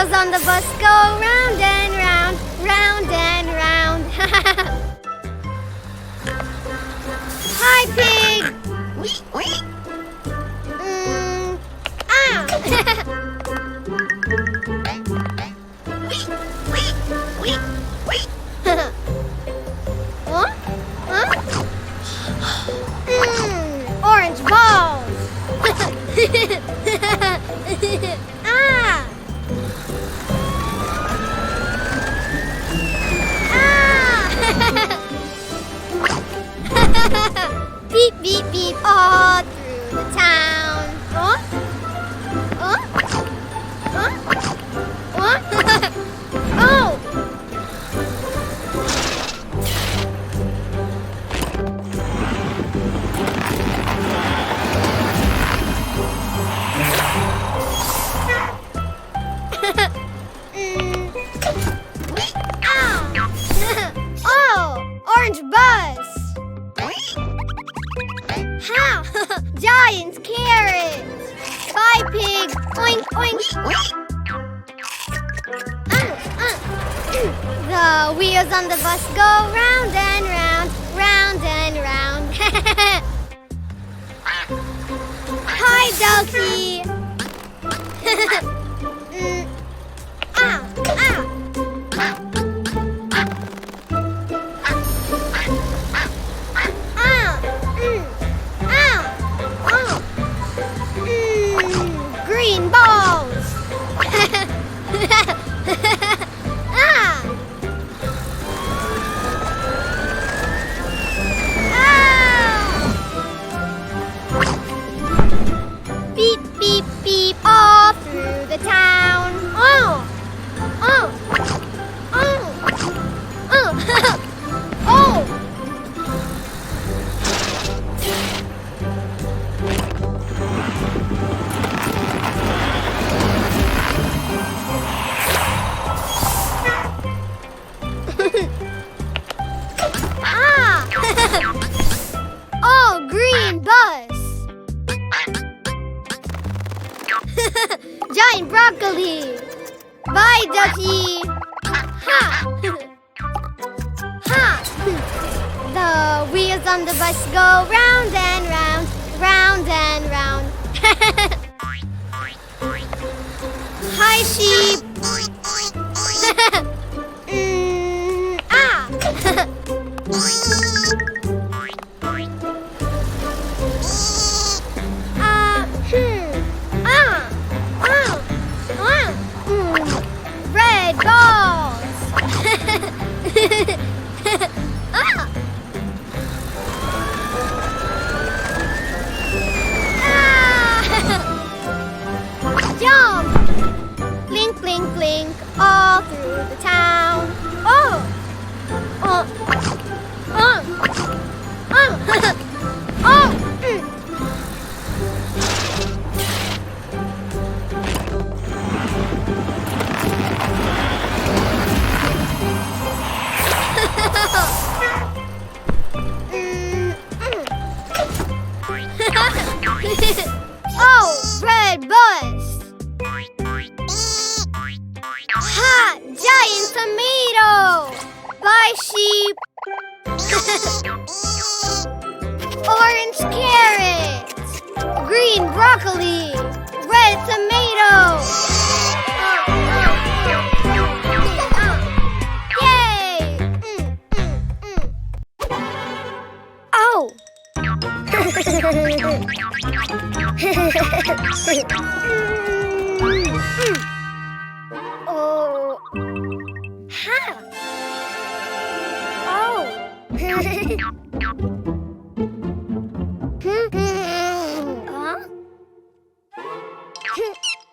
wheels on the bus go round and round, round and round. Hi, pig! Huh? Huh? Orange balls! Ah! Beep, beep, beep, all through the town. Huh? Huh? Huh? Huh? Oh! Oh! Orange bus! Ha! Giant's carrot! Bye, pig! Oink, oink! The wheels on the bus go round and round, round and round. Hi, Ducky! Green balls! Beep, beep, beep, all through the town. Oh! Oh! Oh! Oh! Oh! Oh, green bus! Giant broccoli! Bye, Ducky! Ha! Ha! The wheels on the bus go round and round, round and round. Hi, sheep! Red balls! Jump! Blink, blink, blink, all through the town. Oh! Oh! Oh! Oh! Oh! Oh, red bus! Ha! Giant tomato! Bye, sheep! Orange carrot! Green broccoli! Red tomato! Yay! Oh! Oh. Ha. Oh.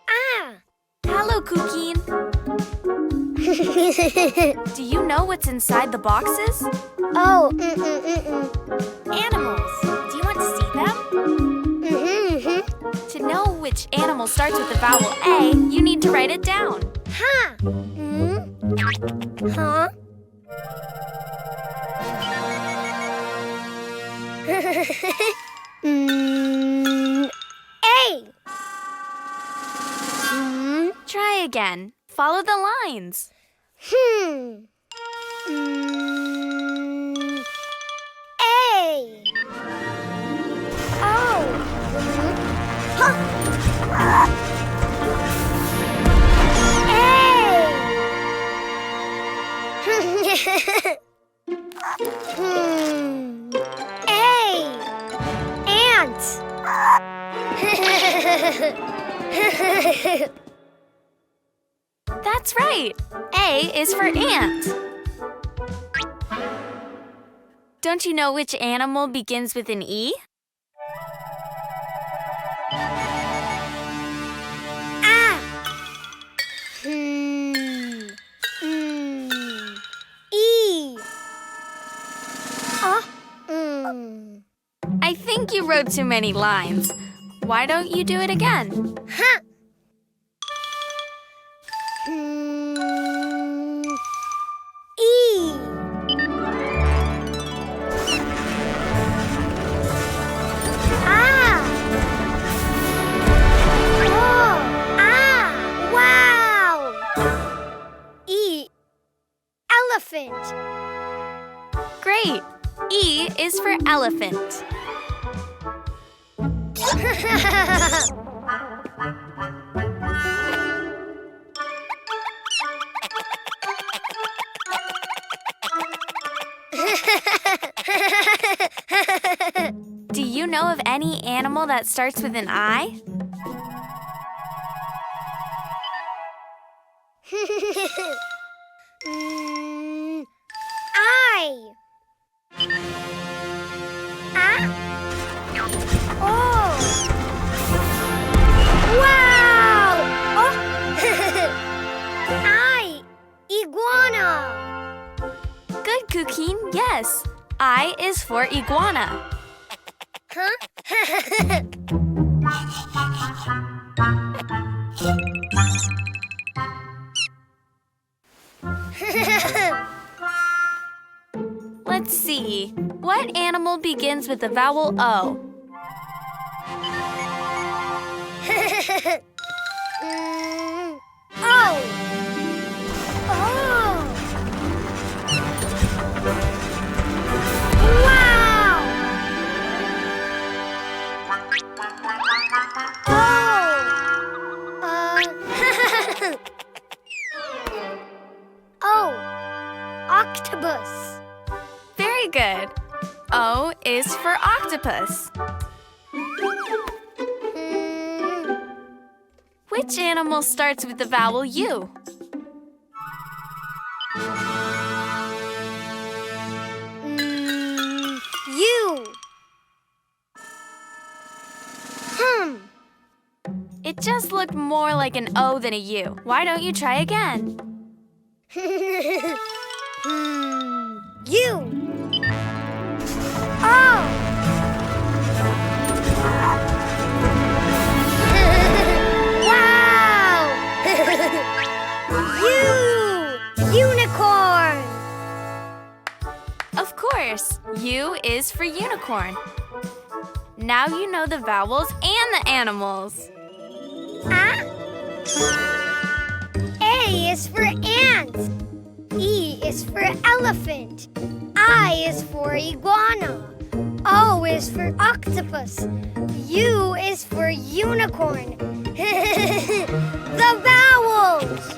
Huh? Hello, Cuquin. Do you know what's inside the boxes? Oh. Animals. Do you want to see them? To know which animal starts with the vowel A, you need to write it down. Ha. Huh? A. Try again. Follow the lines. A. Oh. Huh. A. Ant. That's right. A is for ant. Don't you know which animal begins with an E? E. I think you wrote too many lines. Why don't you do it again? E. Wow! E. Elephant. Great. E is for elephant. Do you know of any animal that starts with an I? I. Oh. Wow! Oh. I. Iguana. Good, Cuquin. Yes. I is for iguana. Huh? Let's see. What animal begins with the vowel O? Oh. Oh. Wow. Oh. Octopus. Very good. O is for octopus. Which animal starts with the vowel U? U. It just looked more like an O than a U. Why don't you try again? U. Oh. Wow. Unicorn. Of course. U is for unicorn. Now you know the vowels and the animals. A is for ant. E is for elephant. I is for iguana. O is for octopus. U is for unicorn. The vowels!